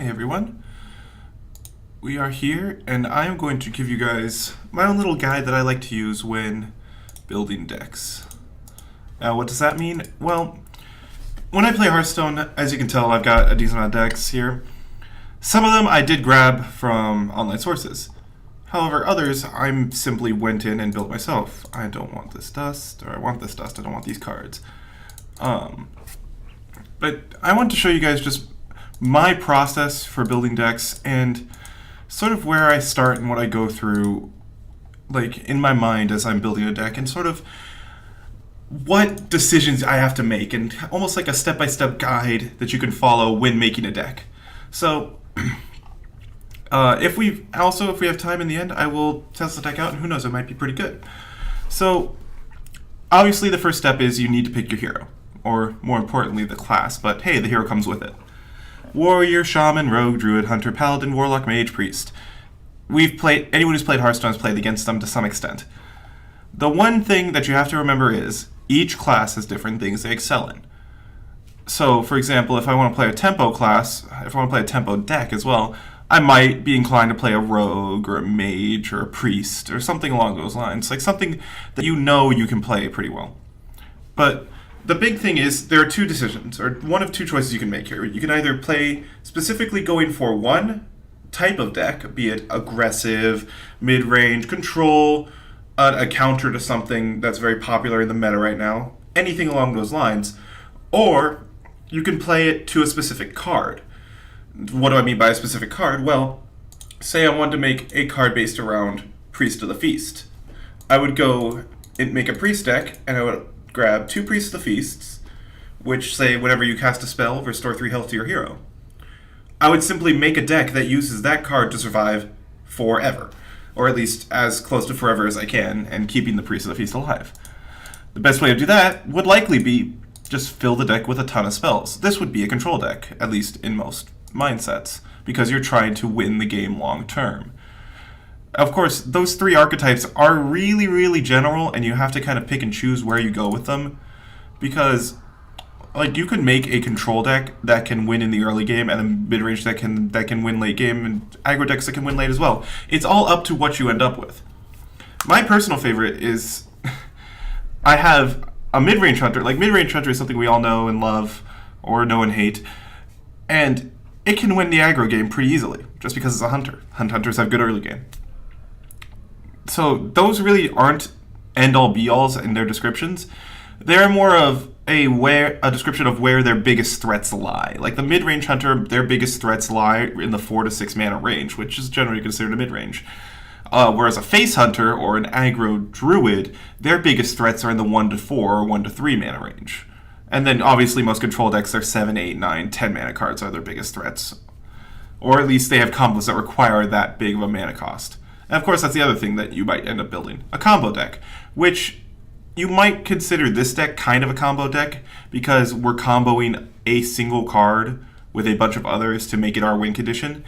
Hey everyone, we are here and I am going to give you guys my own little guide that I like to use when building decks. Now what does that mean? Well, when I play Hearthstone, as you can tell, I've got a decent amount of decks here. Some of them I did grab from online sources. However, others I simply went in and built myself. I don't want this dust, or I want this dust, I don't want these cards. But I want to show you guys just my process for building decks and sort of where I start and what I go through, like in my mind as I'm building a deck, and sort of what decisions I have to make, and almost like a step-by-step guide that you can follow when making a deck. So if we have time in the end, I will test the deck out, and who knows, it might be pretty good. So obviously the first step is you need to pick your hero, or more importantly the class, but hey, the hero comes with it. Warrior, Shaman, Rogue, Druid, Hunter, Paladin, Warlock, Mage, Priest. Anyone who's played Hearthstone has played against them to some extent. The one thing that you have to remember is each class has different things they excel in. So, for example, if I want to play a tempo class, if I want to play a tempo deck as well, I might be inclined to play a Rogue or a Mage or a Priest or something along those lines. Like something that you know you can play pretty well. But the big thing is there are two decisions, or one of two choices you can make here. You can either play specifically going for one type of deck, be it aggressive, mid-range, control, a counter to something that's very popular in the meta right now, anything along those lines, or you can play it to a specific card. What do I mean by a specific card? Well, say I wanted to make a card based around Priest of the Feast. I would go and make a Priest deck, and I would grab 2 Priests of the Feasts, which say whenever you cast a spell, restore 3 health to your hero. I would simply make a deck that uses that card to survive forever, or at least as close to forever as I can, and keeping the Priest of the Feast alive. The best way to do that would likely be just fill the deck with a ton of spells. This would be a control deck, at least in most mindsets, because you're trying to win the game long term. Of course, those 3 archetypes are really, really general, and you have to kind of pick and choose where you go with them, because like you could make a control deck that can win in the early game, and a mid-range deck that can win late game, and aggro decks that can win late as well. It's all up to what you end up with. My personal favorite is I have a mid-range hunter. Like, mid-range hunter is something we all know and love, or know and hate, and it can win the aggro game pretty easily, just because it's a hunter. Hunters have good early game. So those really aren't end-all be-alls in their descriptions. They're more of a description of where their biggest threats lie. Like the mid-range hunter, their biggest threats lie in the 4 to 6 mana range, which is generally considered a mid-range. Whereas a face hunter or an aggro druid, their biggest threats are in the 1 to 4 or 1 to 3 mana range. And then obviously most control decks, their 7, 8, 9, 10 mana cards are their biggest threats. Or at least they have combos that require that big of a mana cost. And of course, that's the other thing that you might end up building, a combo deck, which you might consider this deck kind of a combo deck because we're comboing a single card with a bunch of others to make it our win condition.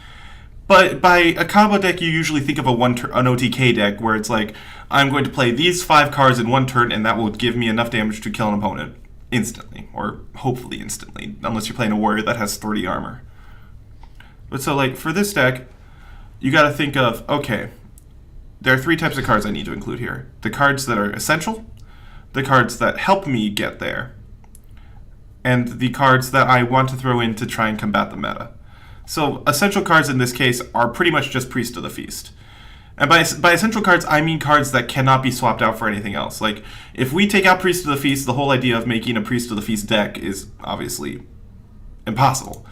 But by a combo deck, you usually think of an OTK deck where it's like, I'm going to play these 5 cards in one turn, and that will give me enough damage to kill an opponent instantly, or hopefully instantly, unless you're playing a warrior that has 30 armor. But so like for this deck, you got to think of, okay, there are 3 types of cards I need to include here. The cards that are essential, the cards that help me get there, and the cards that I want to throw in to try and combat the meta. So essential cards in this case are pretty much just Priest of the Feast. And by essential cards, I mean cards that cannot be swapped out for anything else. Like, if we take out Priest of the Feast, the whole idea of making a Priest of the Feast deck is obviously impossible.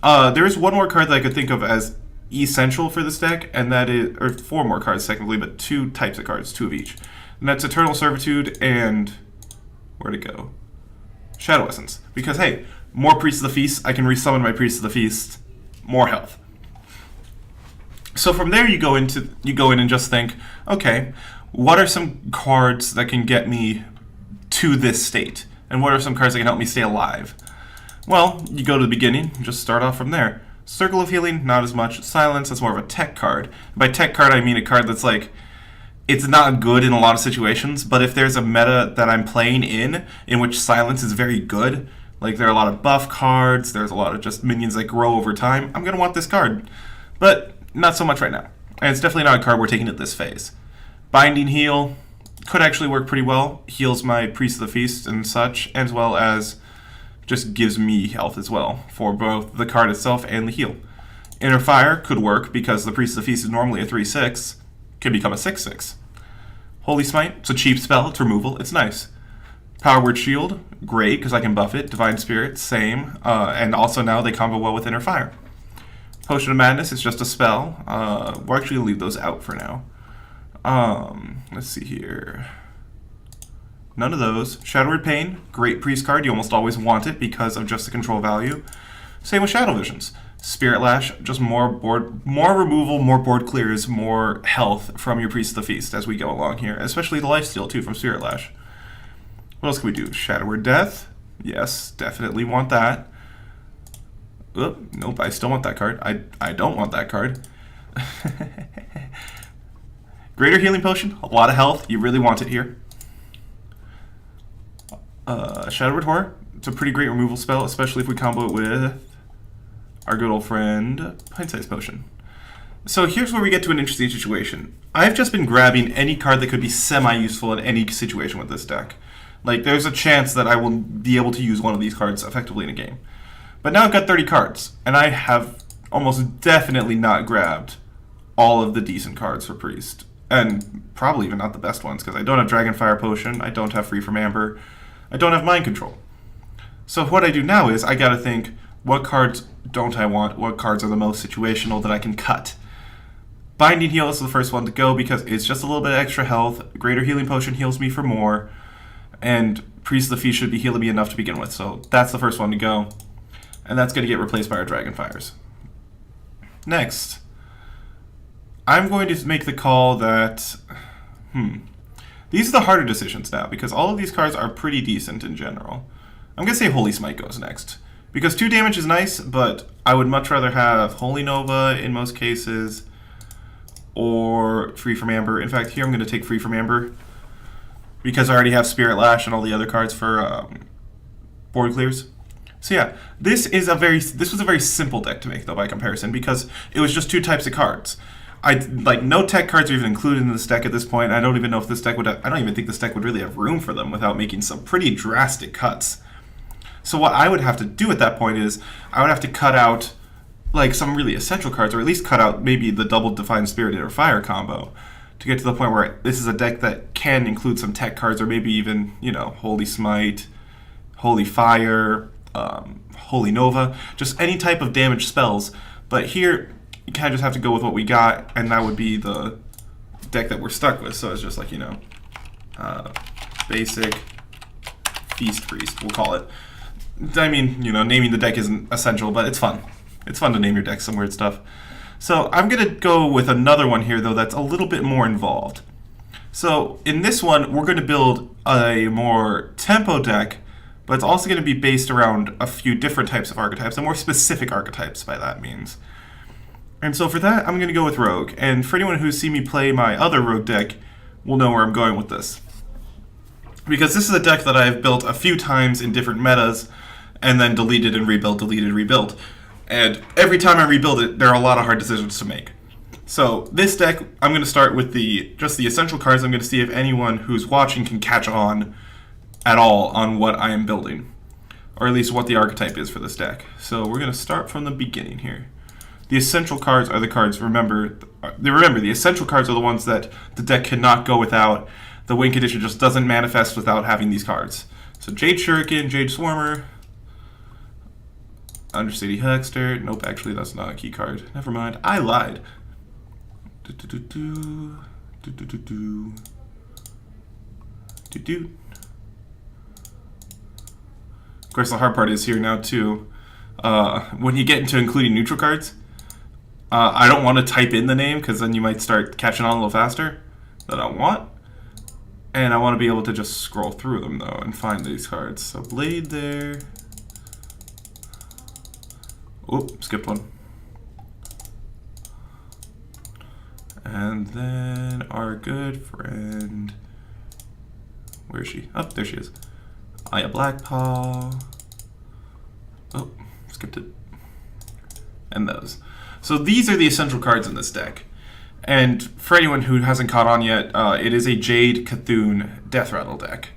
There is one more card that I could think of as essential for this deck, and that is, or 4 more cards technically, but 2 types of cards, 2 of each. And that's Eternal Servitude and, where'd it go? Shadow Essence. Because hey, more Priests of the Feast, I can resummon my Priests of the Feast, more health. So from there you go in and just think, okay, what are some cards that can get me to this state? And what are some cards that can help me stay alive? Well, you go to the beginning, just start off from there. Circle of Healing, not as much. Silence, that's more of a tech card. By tech card, I mean a card that's like, it's not good in a lot of situations, but if there's a meta that I'm playing in which silence is very good, Like, there are a lot of buff cards, there's a lot of just minions that grow over time. I'm going to want this card. But not so much right now. And it's definitely not a card we're taking at this phase. Binding Heal could actually work pretty well. Heals my Priest of the Feast and such, as well as just gives me health as well for both the card itself and the heal. Inner Fire could work because the Priest of the Feast is normally a 3/6, can become a 6/6. Holy Smite, it's a cheap spell, it's removal, it's nice. Power Word Shield, great because I can buff it. Divine Spirit, same. And also now they combo well with Inner Fire. Potion of Madness is just a spell. We're actually going to leave those out for now. Let's see here. None of those. Shadow Word Pain, great priest card. You almost always want it because of just the control value. Same with Shadow Visions. Spirit Lash, just more removal, more board clears, more health from your Priest of the Feast as we go along here. Especially the lifesteal too from Spirit Lash. What else can we do? Shadow Word Death. Yes, definitely want that. Oop, nope, I still want that card. I don't want that card. Greater Healing Potion, a lot of health. You really want it here. Shadow Word Horror, it's a pretty great removal spell, especially if we combo it with our good old friend Pint-Sized Potion. So here's where we get to an interesting situation. I've just been grabbing any card that could be semi-useful in any situation with this deck. Like, there's a chance that I will be able to use one of these cards effectively in a game. But now I've got 30 cards, and I have almost definitely not grabbed all of the decent cards for Priest. And probably even not the best ones, because I don't have Dragonfire Potion, I don't have Free from Amber, I don't have Mind Control. So what I do now is I gotta think, what cards don't I want? What cards are the most situational that I can cut? Binding Heal is the first one to go because it's just a little bit extra health. Greater Healing Potion heals me for more. And Priest of the Feast should be healing me enough to begin with. So that's the first one to go. And that's going to get replaced by our Dragonfires. Next, I'm going to make the call that... These are the harder decisions now because all of these cards are pretty decent in general. I'm going to say Holy Smite goes next. Because 2 damage is nice, but I would much rather have Holy Nova in most cases or Free from Amber. In fact, here I'm going to take Free from Amber because I already have Spirit Lash and all the other cards for board clears. So yeah, this was a very simple deck to make though by comparison because it was just 2 types of cards. No tech cards are even included in this deck at this point. I don't even know if this deck would I don't even think this deck would really have room for them without making some pretty drastic cuts. So what I would have to do at that point is I would have to cut out like some really essential cards, or at least cut out maybe the double Divine Spirit Inner Fire combo to get to the point where this is a deck that can include some tech cards, or maybe even, you know, Holy Smite, Holy Fire, Holy Nova, just any type of damage spells. But here you kind of just have to go with what we got, and that would be the deck that we're stuck with. So it's just like, you know, basic Feast Priest, we'll call it. I mean, you know, naming the deck isn't essential, but it's fun. It's fun to name your deck some weird stuff. So I'm going to go with another one here, though, that's a little bit more involved. So in this one, we're going to build a more tempo deck, but it's also going to be based around a few different types of archetypes, and more specific archetypes by that means. And so for that, I'm going to go with Rogue. And for anyone who's seen me play my other Rogue deck, will know where I'm going with this. Because this is a deck that I've built a few times in different metas, and then deleted and rebuilt, deleted, rebuilt. And every time I rebuild it, there are a lot of hard decisions to make. So this deck, I'm going to start with just the essential cards. I'm going to see if anyone who's watching can catch on at all on what I am building, or at least what the archetype is for this deck. So we're going to start from the beginning here. The essential cards are the cards, remember, the essential cards are the ones that the deck cannot go without. The win condition just doesn't manifest without having these cards. So Jade Shuriken, Jade Swarmer, Undercity Huckster. Nope, actually that's not a key card. Never mind. I lied. Of course, the hard part is here now too. When you get into including neutral cards, I don't want to type in the name because then you might start catching on a little faster. That I want. And I want to be able to just scroll through them though and find these cards. So Blade there. Oop, skipped one. And then our good friend, where is she? Oh, there she is. Aya Blackpaw. Oh, skipped it. And those. So these are the essential cards in this deck. And for anyone who hasn't caught on yet, it is a Jade Cthulhu Death Rattle deck.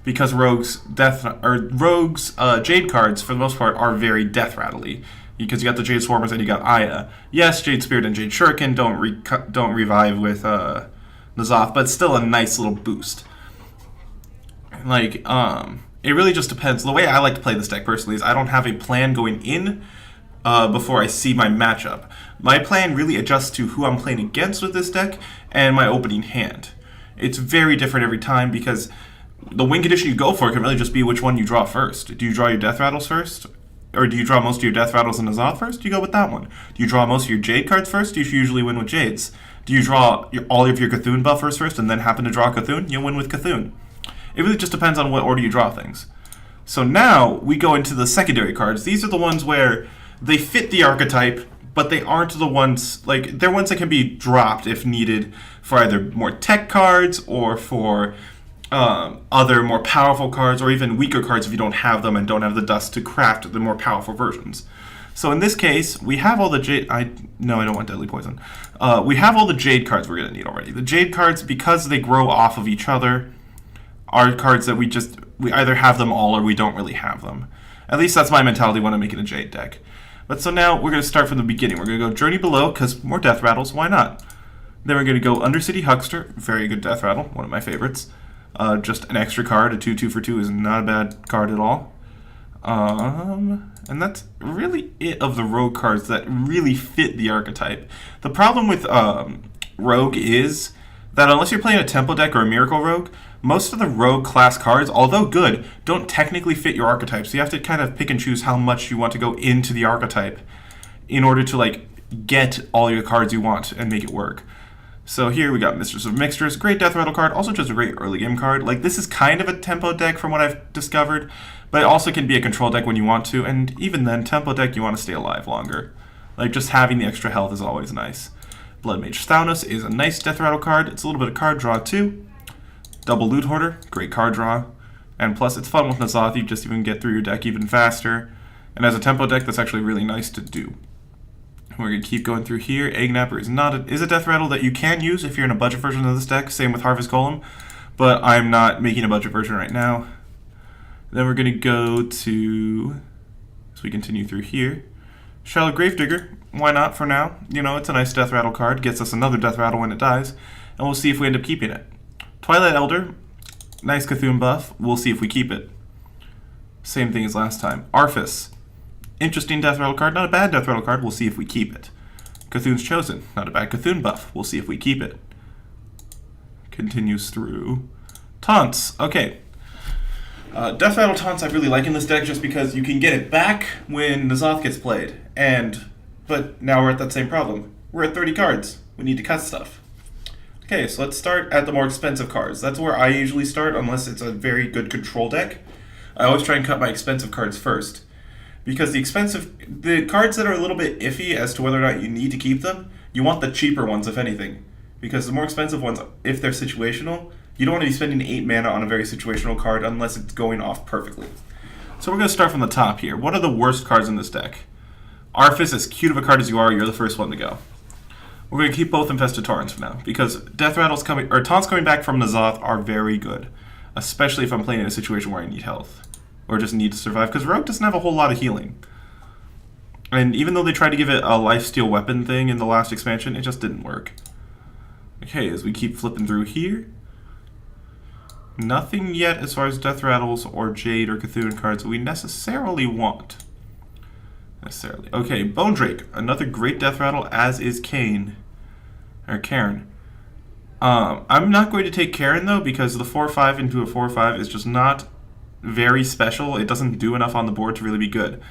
Because Rogue's Jade cards, for the most part, are very Death Rattly. Because you got the Jade Swarmers and you got Aya. Yes, Jade Spirit and Jade Shuriken don't revive with N'Zoth, but it's still a nice little boost. Like, it really just depends. The way I like to play this deck personally is I don't have a plan going in before I see my matchup. My plan really adjusts to who I'm playing against with this deck and my opening hand. It's very different every time because the win condition you go for can really just be which one you draw first. Do you draw your Death Rattles first? Or do you draw most of your Death Rattles and N'Zoth first? You go with that one. Do you draw most of your Jade cards first? You usually win with Jades. Do you draw all of your Cthulhu buffers first and then happen to draw Cthulhu? You'll win with Cthulhu. It really just depends on what order you draw things. So now we go into the secondary cards. These are the ones where they fit the archetype, but they aren't the ones, like, they're ones that can be dropped if needed for either more tech cards or for other more powerful cards, or even weaker cards if you don't have them and don't have the dust to craft the more powerful versions. So in this case, we have all the Jade... No, I don't want Deadly Poison. We have all the Jade cards we're going to need already. The Jade cards, because they grow off of each other, are cards that we either have them all or we don't really have them. At least that's my mentality when I'm making a Jade deck. But so now we're going to start from the beginning. We're going to go Journey Below, because more Death Rattles, why not? Then we're going to go Undercity Huckster, very good Death Rattle, one of my favorites. Just an extra card, a 2/2 for 2 is not a bad card at all. And that's really it of the Rogue cards that really fit the archetype. The problem with Rogue is that unless you're playing a Tempo deck or a Miracle Rogue, most of the Rogue class cards, although good, don't technically fit your archetype. So you have to kind of pick and choose how much you want to go into the archetype in order to like get all your cards you want and make it work. So here we got Mistress of Mixtures, great Death Rattle card, also just a great early game card. Like, this is kind of a Tempo deck from what I've discovered, but it also can be a control deck when you want to, and even then, Tempo deck, you want to stay alive longer. Like, just having the extra health is always nice. Blood Mage Thanos is a nice Death Rattle card. It's a little bit of card draw too. Double Loot Hoarder, great card draw. And plus, it's fun with N'Zoth, you just even get through your deck even faster. And as a Tempo deck, that's actually really nice to do. We're going to keep going through here. Egg Napper is a Death Rattle that you can use if you're in a budget version of this deck. Same with Harvest Golem. But I'm not making a budget version right now. Then we're going to go to... as we continue through here. Shallow Gravedigger. Why not for now? You know, it's a nice Death Rattle card. Gets us another Death Rattle when it dies. And we'll see if we end up keeping it. Twilight Elder. Nice Cthulhu buff. We'll see if we keep it. Same thing as last time. Arphis. Interesting Death Rattle card, not a bad Death Rattle card, we'll see if we keep it. Cthulhu's Chosen, not a bad Cthulhu buff, we'll see if we keep it. Continues through. Taunts, okay. Death Rattle Taunts I really like in this deck just because you can get it back when N'Zoth gets played. But now we're at that same problem. We're at 30 cards, we need to cut stuff. Okay, so let's start at the more expensive cards. That's where I usually start unless it's a very good control deck. I always try and cut my expensive cards first. Because the cards that are a little bit iffy as to whether or not you need to keep them, you want the cheaper ones, if anything. Because the more expensive ones, if they're situational, you don't want to be spending 8 mana on a very situational card unless it's going off perfectly. So we're going to start from the top here. What are the worst cards in this deck? Arphis, as cute of a card as you are, you're the first one to go. We're going to keep both Infested Torrents for now, because Death Rattles Taunts coming back from N'Zoth are very good. Especially if I'm playing in a situation where I need health. Or just need to survive, because Rogue doesn't have a whole lot of healing. And even though they tried to give it a lifesteal weapon thing in the last expansion, it just didn't work. Okay, as we keep flipping through here. Nothing yet as far as Death Rattles or Jade or Cthulhu cards that we necessarily want. Okay, Bone Drake, another great Death Rattle, as is Karen. I'm not going to take Karen though, because the 4/5 into a 4/5 is just not very special. It doesn't do enough on the board to really be good.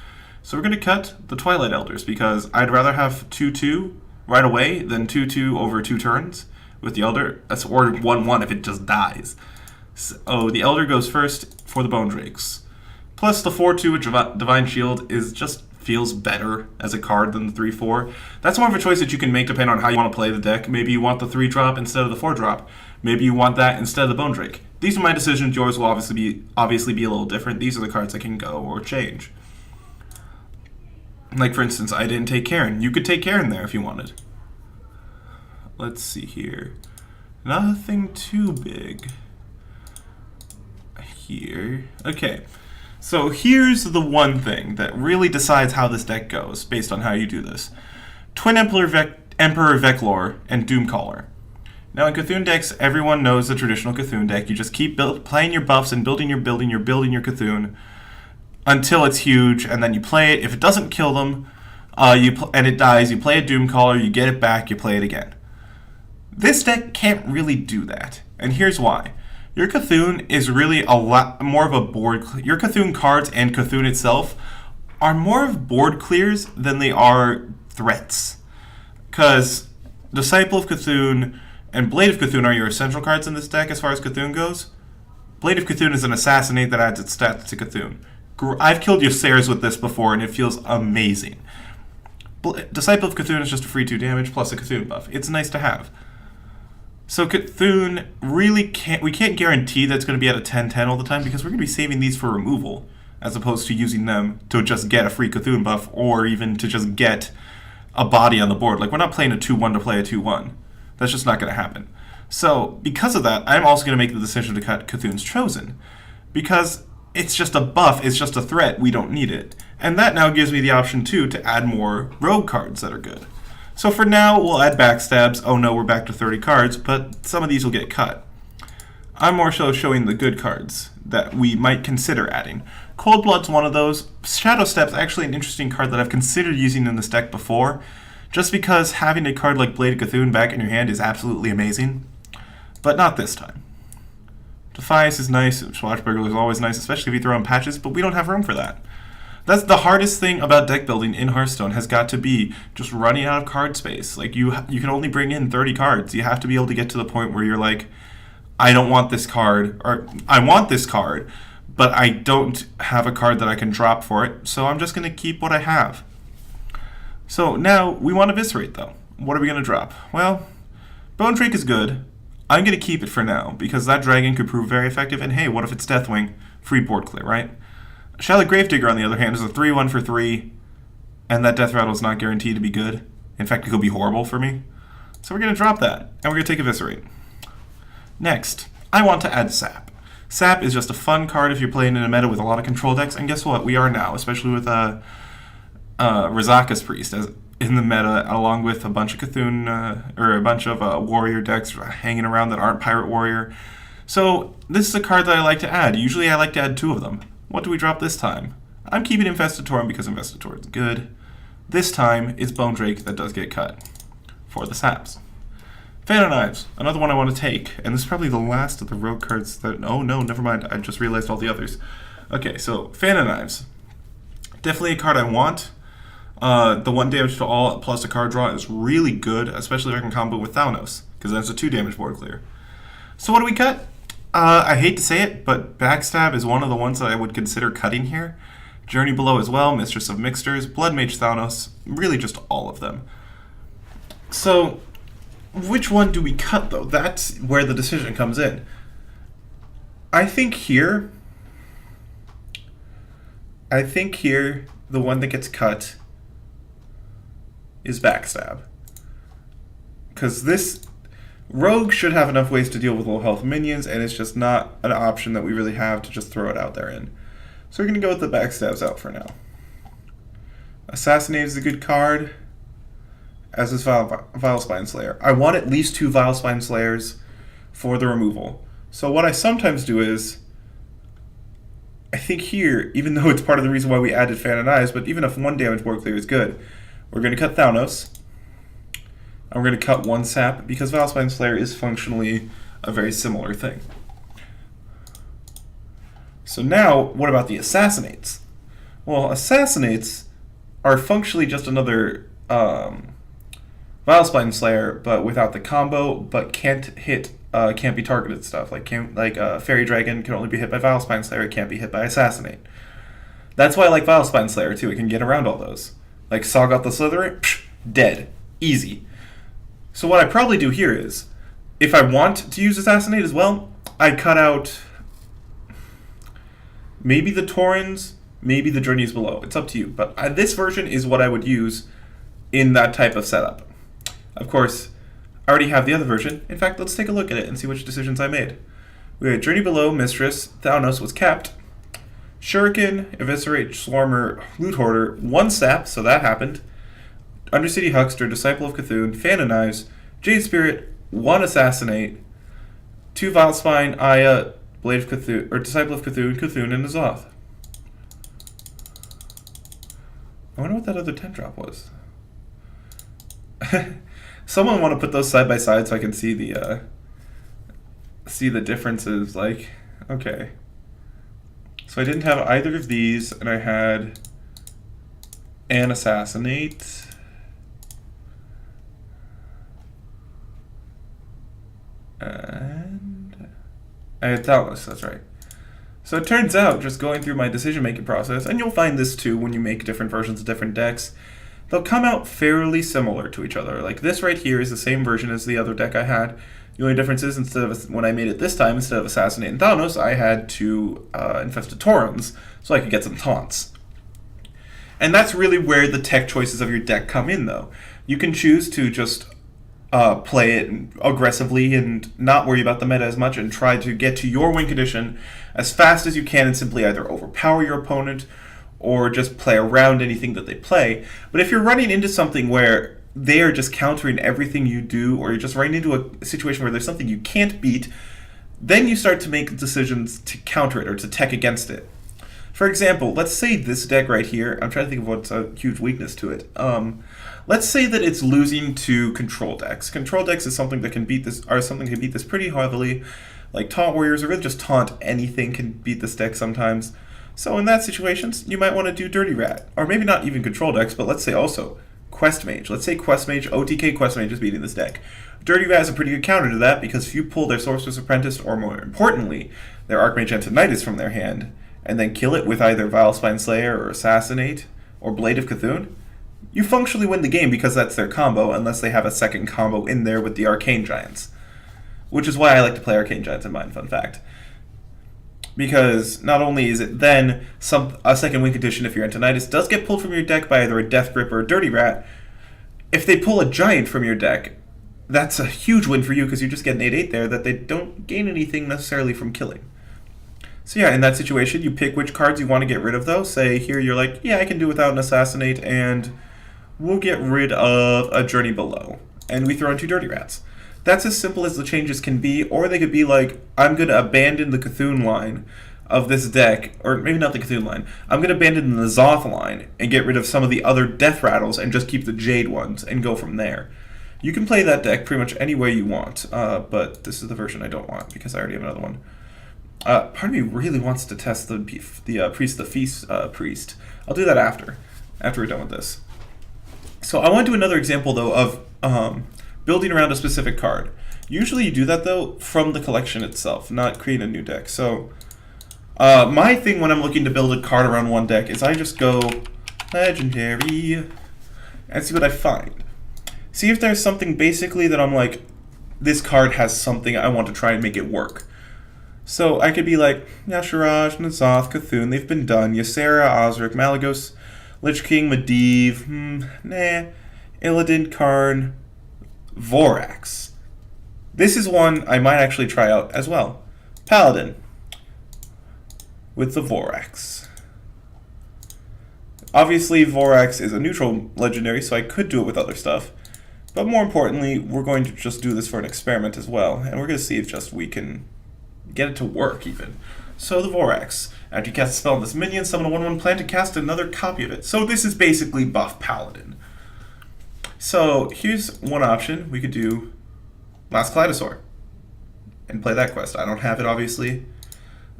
So we're going to cut the Twilight Elders because I'd rather have 2/2 right away than 2/2 over 2 turns with the Elder, or 1/1 if it just dies. So the Elder goes first for the Bone Drakes. Plus the 4/2 with Divine Shield feels better as a card than the 3/4. That's more of a choice that you can make depending on how you want to play the deck. Maybe you want the 3-drop instead of the 4-drop. Maybe you want that instead of the Bone Drake. These are my decisions. Yours will obviously be a little different. These are the cards that can go or change. Like, for instance, I didn't take Karen. You could take Karen there if you wanted. Let's see here. Nothing too big. Here. Okay. So here's the one thing that really decides how this deck goes based on how you do this. Twin Emperor Veclor and Doomcaller. Now in Cthulhu decks, everyone knows the traditional Cthulhu deck. You just keep playing your buffs and building your Cthulhu until it's huge, and then you play it. If it doesn't kill them, and it dies, you play a Doomcaller, you get it back, you play it again. This deck can't really do that, and here's why. Your Cthulhu is really a lot more of a board. Your Cthulhu cards and Cthulhu itself are more of board clears than they are threats. Because Disciple of Cthulhu and Blade of Cthulhu are your essential cards in this deck as far as Cthulhu goes. Blade of Cthulhu is an assassinate that adds its stats to Cthulhu. I've killed Yoceres with this before, and it feels amazing. Disciple of Cthulhu is just a free 2 damage plus a Cthulhu buff. It's nice to have. So Cthulhu really we can't guarantee that it's going to be at a 10-10 all the time because we're going to be saving these for removal as opposed to using them to just get a free Cthulhu buff or even to just get a body on the board. Like, we're not playing a 2-1 to play a 2-1. That's just not going to happen. So because of that, I'm also going to make the decision to cut Cthulhu's Chosen because it's just a buff, it's just a threat, we don't need it. And that now gives me the option too to add more rogue cards that are good. So for now, we'll add backstabs. Oh no, we're back to 30 cards, but some of these will get cut. I'm more so showing the good cards that we might consider adding. Cold Blood's one of those. Shadow Step's actually an interesting card that I've considered using in this deck before, just because having a card like Blade of Cthulhu back in your hand is absolutely amazing, but not this time. Defiance is nice, Swashbuckler is always nice, especially if you throw in patches, but we don't have room for that. That's the hardest thing about deck building in Hearthstone has got to be just running out of card space. Like, you can only bring in 30 cards. You have to be able to get to the point where you're like, I don't want this card, or I want this card, but I don't have a card that I can drop for it, so I'm just going to keep what I have. So now we want to Eviscerate, though. What are we going to drop? Well, Bone Drake is good. I'm going to keep it for now, because that dragon could prove very effective, and hey, what if it's Deathwing? Free board clear, right? Shallow Gravedigger, on the other hand, is a 3-1 for 3, and that Death Rattle is not guaranteed to be good. In fact, it could be horrible for me. So we're going to drop that, and we're going to take Eviscerate. Next, I want to add Sap. Sap is just a fun card if you're playing in a meta with a lot of control decks, and guess what? We are now, especially with Rizaka's Priest as in the meta, along with a bunch of Cthulhu, or a bunch of warrior decks hanging around that aren't Pirate Warrior. So this is a card that I like to add. Usually I like to add 2 of them. What do we drop this time? I'm keeping Investitorum because Investitorum is good. This time, it's Bone Drake that does get cut for the saps. Fan of Knives, another one I want to take, and this is probably the last of the rogue cards that... Oh no, never mind, I just realized all the others. Okay, so Fan of Knives. Definitely a card I want. The 1 damage to all plus a card draw is really good, especially if I can combo with Thanos, because that's a 2 damage board clear. So what do we cut? I hate to say it, but Backstab is one of the ones that I would consider cutting here. Journey Below as well, Mistress of Mixtures, Blood Mage Thanos, really just all of them. So, which one do we cut though? That's where the decision comes in. I think here, the one that gets cut is Backstab. Because this... Rogue should have enough ways to deal with low health minions, and it's just not an option that we really have to just throw it out there in. So we're going to go with the Backstabs out for now. Assassinate is a good card, as is Vile Spine Slayer. I want at least 2 Vile Spine Slayers for the removal. So what I sometimes do is, I think here, even though it's part of the reason why we added Fan and Eyes, but even if 1 damage board clear is good, we're going to cut Thanos. And we're going to cut 1 sap, because Vile Spine Slayer is functionally a very similar thing. So now, what about the Assassinates? Well, Assassinates are functionally just another Vile Spine Slayer, but without the combo, but can't hit, can't be targeted stuff. Like Fairy Dragon can only be hit by Vile Spine Slayer, it can't be hit by Assassinate. That's why I like Vile Spine Slayer too, it can get around all those. Like Sawgoth the Slytherin, dead. Easy. So what I probably do here is, if I want to use Assassinate as well, I'd cut out maybe the Taurens Maybe the Journey is below. It's up to you. But this version is what I would use in that type of setup. Of course, I already have the other version. In fact, let's take a look at it and see which decisions I made. We had Journey Below, Mistress, Thanos was kept. Shuriken, Eviscerate, Swarmer, Loot Hoarder, 1 sap, so that happened. Undercity Huckster, Disciple of Cthulhu, Fan of Knives, Jade Spirit, 1 Assassinate, 2 Vile Spine, Aya, Blade of Cthulhu, or Disciple of Cthulhu, Cthulhu, and Azoth. I wonder what that other 10 drop was. Someone want to put those side by side so I can see the differences. Like, okay. So I didn't have either of these, and I had an Assassinate. And I had Thalos, that's right. So it turns out, just going through my decision-making process, and you'll find this too when you make different versions of different decks, they'll come out fairly similar to each other. Like this right here is the same version as the other deck I had. The only difference is when I made it this time, instead of Assassinate and Thanos, I had 2 Infested Taurons, so I could get some taunts. And that's really where the tech choices of your deck come in, though. You can choose to just play it aggressively and not worry about the meta as much and try to get to your win condition as fast as you can and simply either overpower your opponent or just play around anything that they play. But if you're running into something where they are just countering everything you do, or you're just running into a situation where there's something you can't beat, then you start to make decisions to counter it or to tech against it. For example, let's say this deck right here, I'm trying to think of what's a huge weakness to it. Let's say that it's losing to control decks. Control decks is something that can beat this, or something that can beat this pretty heavily. Like Taunt Warriors, or really just Taunt anything can beat this deck sometimes. So in that situation, you might want to do Dirty Rat. Or maybe not even control decks, but let's say also Quest Mage. Let's say Quest Mage, OTK Quest Mage is beating this deck. Dirty Rat is a pretty good counter to that, because if you pull their Sorceress Apprentice, or more importantly, their Archmage Antonidas from their hand, and then kill it with either Vile Spine Slayer or Assassinate or Blade of Cthulhu, you functionally win the game because that's their combo, unless they have a second combo in there with the Arcane Giants. Which is why I like to play Arcane Giants in mine, fun fact. Because not only is it then a second win condition if your Antonidas does get pulled from your deck by either a Death Grip or a Dirty Rat, if they pull a Giant from your deck, that's a huge win for you because you just get an 8/8 there that they don't gain anything necessarily from killing. So yeah, in that situation, you pick which cards you want to get rid of, though. Say here you're like, yeah, I can do without an Assassinate, and we'll get rid of a Journey Below. And we throw in 2 Dirty Rats. That's as simple as the changes can be, or they could be like, I'm going to abandon the Cthulhu line of this deck, or maybe not the Cthulhu line. I'm going to abandon the Zoth line and get rid of some of the other Death Rattles and just keep the Jade ones and go from there. You can play that deck pretty much any way you want, but this is the version I don't want because I already have another one. Part of me really wants to test the Feast Priest. I'll do that after we're done with this. So I want to do another example, though, of building around a specific card. Usually you do that, though, from the collection itself, not create a new deck. So my thing when I'm looking to build a card around one deck is I just go Legendary and see what I find. See if there's something basically that I'm like, this card has something I want to try and make it work. So I could be like, Yashiraj, N'Zoth, Cthulhu, they've been done. Ysera, Osric, Malagos, Lich King, Medivh, Illidan, Karn, Vorax. This is one I might actually try out as well. Paladin with the Vorax. Obviously, Vorax is a neutral legendary, so I could do it with other stuff. But more importantly, we're going to just do this for an experiment as well, and we're going to see if just we can get it to work, even. So the Vorax. After you cast a spell on this minion, summon a 1/1 plan to cast another copy of it. So this is basically buff Paladin. So here's one option. We could do Last Kaleidosaur and play that quest. I don't have it, obviously,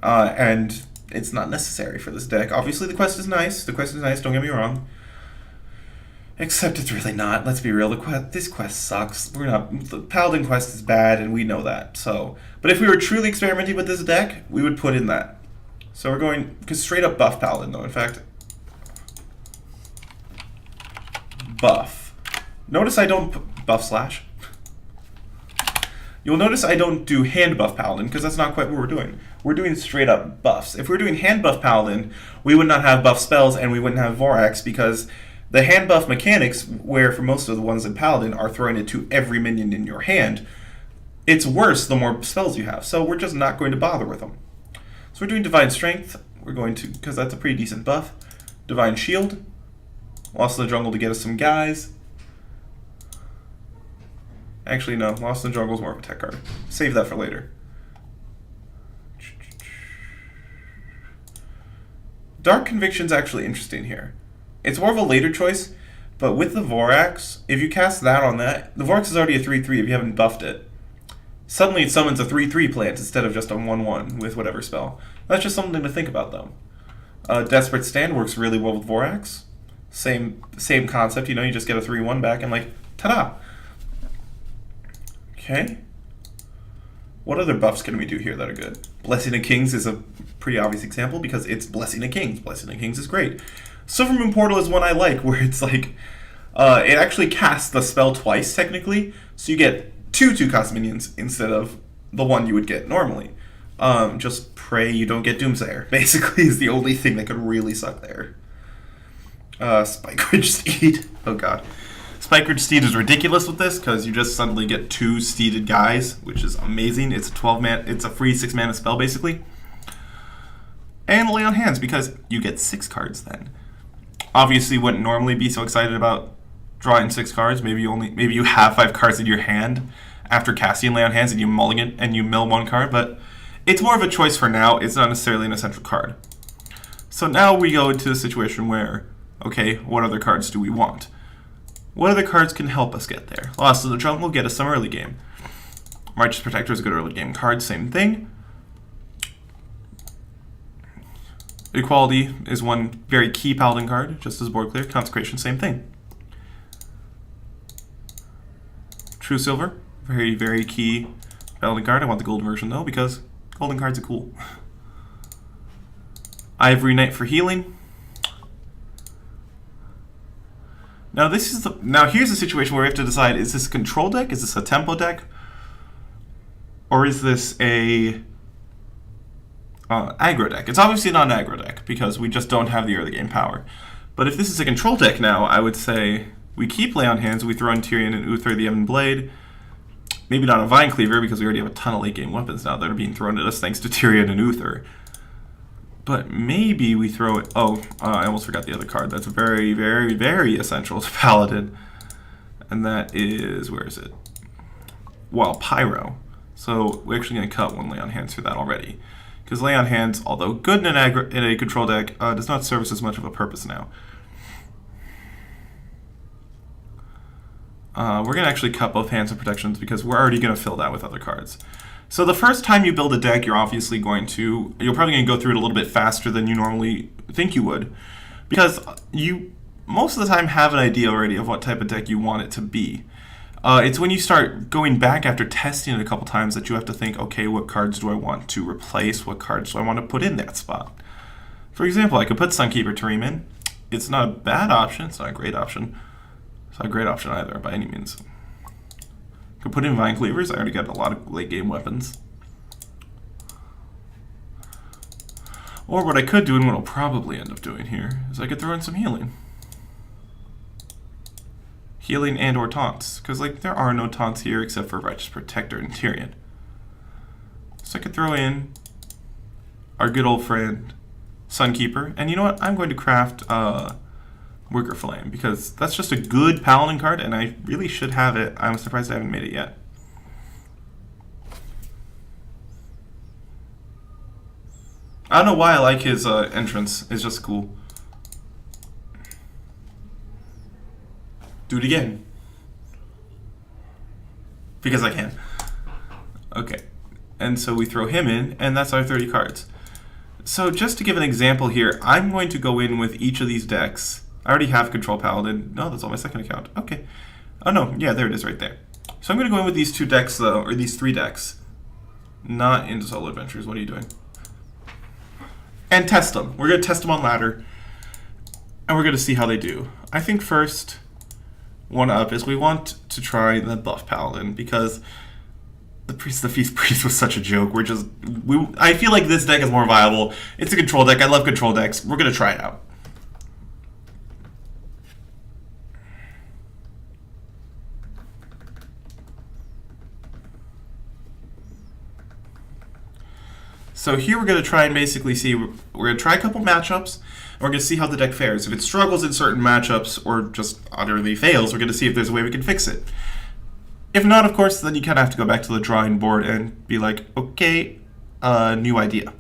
and it's not necessary for this deck. Obviously, the quest is nice. Don't get me wrong. Except it's really not. Let's be real. This quest sucks. The Paladin quest is bad, and we know that. So, but if we were truly experimenting with this deck, we would put in that. So we're going straight up buff Paladin, though. In fact, buff. Notice I don't buff slash. You'll notice I don't do hand buff Paladin because that's not quite what we're doing. We're doing straight up buffs. If we're doing hand buff Paladin, we would not have buff spells and we wouldn't have Vorax because the hand buff mechanics, where for most of the ones in Paladin are throwing it to every minion in your hand, it's worse the more spells you have. So we're just not going to bother with them. So we're doing Divine Strength. We're going to, because that's a pretty decent buff. Divine Shield. Lost in the Jungle to get us some guys. Actually, no. Lost in the Jungle is more of a tech card. Save that for later. Dark Conviction's actually interesting here. It's more of a later choice, but with the Vorax, if you cast that on that, the Vorax is already a 3-3 if you haven't buffed it. Suddenly it summons a 3-3 plant instead of just a 1-1 with whatever spell. That's just something to think about, though. Desperate Stand works really well with Vorax. Same concept, you know, you just get a 3-1 back and like, ta-da! Okay. What other buffs can we do here that are good? Blessing of Kings is a pretty obvious example because it's Blessing of Kings. Blessing of Kings is great. Silver Moon Portal is one I like, where it's like, it actually casts the spell twice, technically, so you get two 2-cost minions instead of the one you would get normally. Just pray you don't get Doomsayer, basically, is the only thing that could really suck there. Spike Ridge Steed. Oh god. Spike Ridge Steed is ridiculous with this, because you just suddenly get 2 steeded guys, which is amazing. It's a 12-man, it's a free 6-mana spell, basically. And Lay on Hands, because you get 6 cards then. Obviously, wouldn't normally be so excited about drawing 6 cards. Maybe you have 5 cards in your hand after casting Lay on Hands and you mulligan and you mill 1 card, but it's more of a choice for now. It's not necessarily an essential card. So now we go into a situation where, okay, what other cards do we want? What other cards can help us get there? Lost in the Jungle will get us some early game. Righteous Protector is a good early game card, same thing. Equality is one very key Paladin card, just as board clear. Consecration, same thing. True Silver, very, very key Paladin card. I want the gold version though, because golden cards are cool. Ivory Knight for healing. Now here's a situation where we have to decide, is this a control deck? Is this a tempo deck? Or is this a aggro deck? It's obviously not an aggro deck because we just don't have the early game power. But if this is a control deck now, I would say we keep Lay on Hands, we throw in Tyrion and Uther the Ebon Blade. Maybe not a Vine Cleaver because we already have a ton of late game weapons now that are being thrown at us thanks to Tyrion and Uther. But maybe we throw it... Oh, I almost forgot the other card. That's very, very, very essential to Paladin. And that is... Where is it? Well, Pyro. So we're actually going to cut 1 Lay on Hands for that already. Because Lay on Hands, although good in a control deck, does not serve as much of a purpose now. We're going to actually cut both Hands and Protections because we're already going to fill that with other cards. So the first time you build a deck, you're probably going to go through it a little bit faster than you normally think you would. Because you, most of the time, have an idea already of what type of deck you want it to be. It's when you start going back after testing it a couple times that you have to think, okay, what cards do I want to replace? What cards do I want to put in that spot? For example, I could put Sunkeeper Tareem in. It's not a bad option. It's not a great option. It's not a great option either, by any means. Could put in Vine Cleavers. I already got a lot of late game weapons. Or what I could do, and what I'll probably end up doing here, is I could throw in some healing. Healing and or taunts. Because like there are no taunts here except for Righteous Protector and Tyrion. So I could throw in our good old friend Sunkeeper. And you know what? I'm going to craft Wigger Flame, because that's just a good Paladin card, and I really should have it. I'm surprised I haven't made it yet. I don't know why I like his entrance. It's just cool. Do it again. Because I can. Okay. And so we throw him in, and that's our 30 cards. So just to give an example here, I'm going to go in with each of these decks. I already have Control Paladin. No, that's on my second account. Okay. Oh no, yeah, there it is right there. So I'm going to go in with these 2 decks though, or these 3 decks. Not into Solo Adventures. What are you doing? And test them. We're going to test them on ladder. And we're going to see how they do. I think first, one up is we want to try the buff Paladin, because The Feast Priest was such a joke. I feel like this deck is more viable. It's a control deck. I love control decks. We're gonna try it out. So here we're going to try and basically see, we're going to try a couple matchups, and we're going to see how the deck fares. If it struggles in certain matchups or just utterly fails, we're going to see if there's a way we can fix it. If not, of course, then you kind of have to go back to the drawing board and be like, okay, new idea.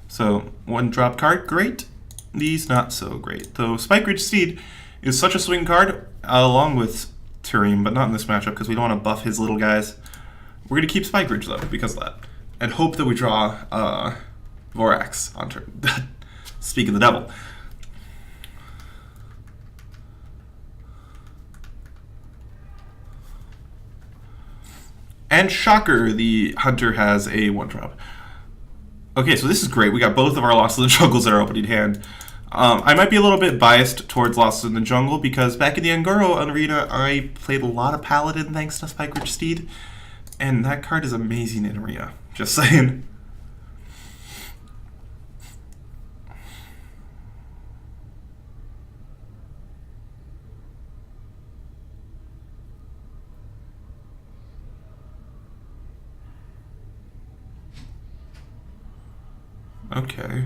So, one drop card, great. These, not so great. Though Spike Ridge Steed is such a swing card, along with Tyrion, but not in this matchup because we don't want to buff his little guys. We're going to keep Spike Ridge, though, because of that. And hope that we draw Vorax on turn. Speak of the devil. And shocker, the Hunter has a 1-drop. Okay, so this is great. We got both of our Losses in the Jungles in our opening hand. I might be a little bit biased towards Losses in the Jungle because back in the Anguro arena, I played a lot of Paladin thanks to Spike Ridge Steed. And that card is amazing in arena. Just saying. Okay.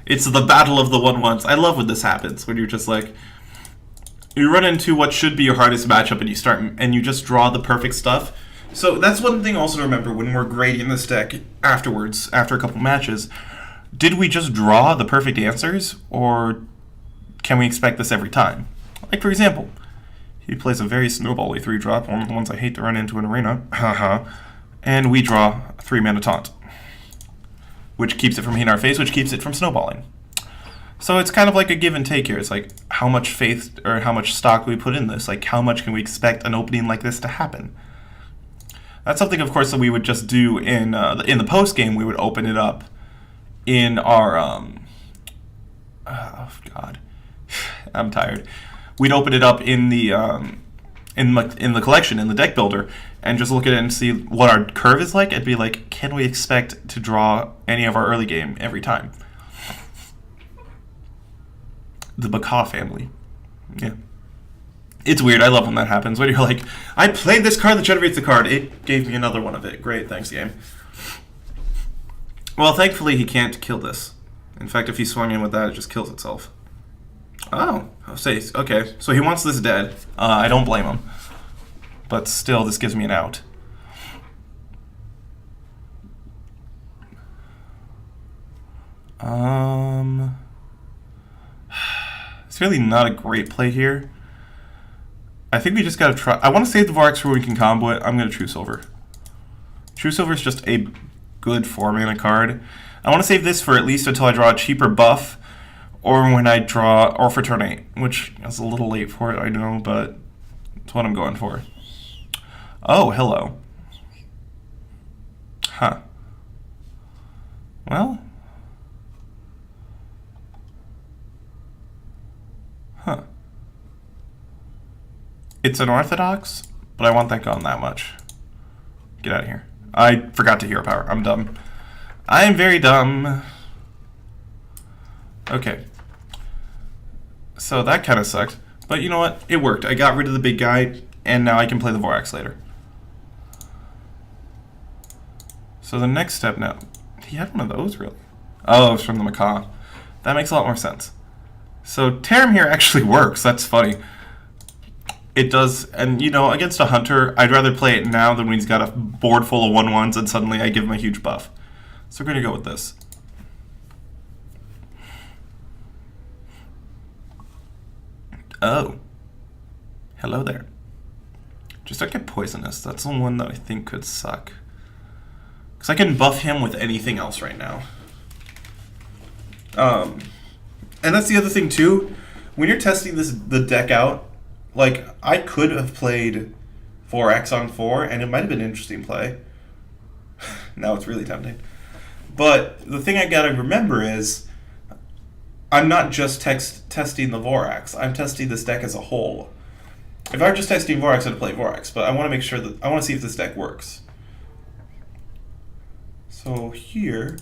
It's the battle of the 1/1s. I love when this happens, when you're just like, you run into what should be your hardest matchup and you just draw the perfect stuff. So that's one thing also to remember when we're grading this deck afterwards, after a couple matches. Did we just draw the perfect answers, or can we expect this every time? Like, for example, he plays a very snowball-y 3-drop, one of the ones I hate to run into in arena, and we draw a 3-mana taunt, which keeps it from hitting our face, which keeps it from snowballing. So it's kind of like a give and take here. It's like how much faith or how much stock we put in this. Like how much can we expect an opening like this to happen? That's something, of course, that we would just do in the post game. We would open it up in our oh God, I'm tired. We'd open it up in the collection, in the deck builder, and just look at it and see what our curve is like. It'd be like, can we expect to draw any of our early game every time? The Macaw family. Yeah. It's weird. I love when that happens. When you're like, I played this card that generates the card. It gave me another one of it. Great. Thanks, game. Well, thankfully, he can't kill this. In fact, if he swung in with that, it just kills itself. Oh. Okay. So he wants this dead. I don't blame him. But still, this gives me an out. It's really not a great play here. I think we just gotta try. I want to save the Vorax for when we can combo it. I'm gonna True Silver. True Silver is just a good 4-mana card. I want to save this for at least until I draw a cheaper buff, or when I draw, or for turn 8, which is a little late for it, I know, but it's what I'm going for. Oh, hello. Huh. Well. Huh. It's unorthodox, but I want that gone that much. Get out of here. I forgot to hero power. I'm dumb. I am very dumb. Okay. So that kind of sucked. But you know what? It worked. I got rid of the big guy, and now I can play the Vorax later. So the next step now... He had one of those, really? Oh, it's from the Macaw. That makes a lot more sense. So Tarim here actually works. That's funny. It does, and you know, against a Hunter, I'd rather play it now than when he's got a board full of 1/1s and suddenly I give him a huge buff. So we're going to go with this. Oh. Hello there. Just don't get Poisonous. That's the one that I think could suck. Because I can buff him with anything else right now. And that's the other thing too. When you're testing the deck out, like, I could have played 4x on 4, and it might have been an interesting play. Now it's really tempting. But the thing I gotta remember is, I'm not just testing the Vorax. I'm testing this deck as a whole. If I were just testing Vorax, I'd play Vorax, but I want to make sure that I want to see if this deck works. So here,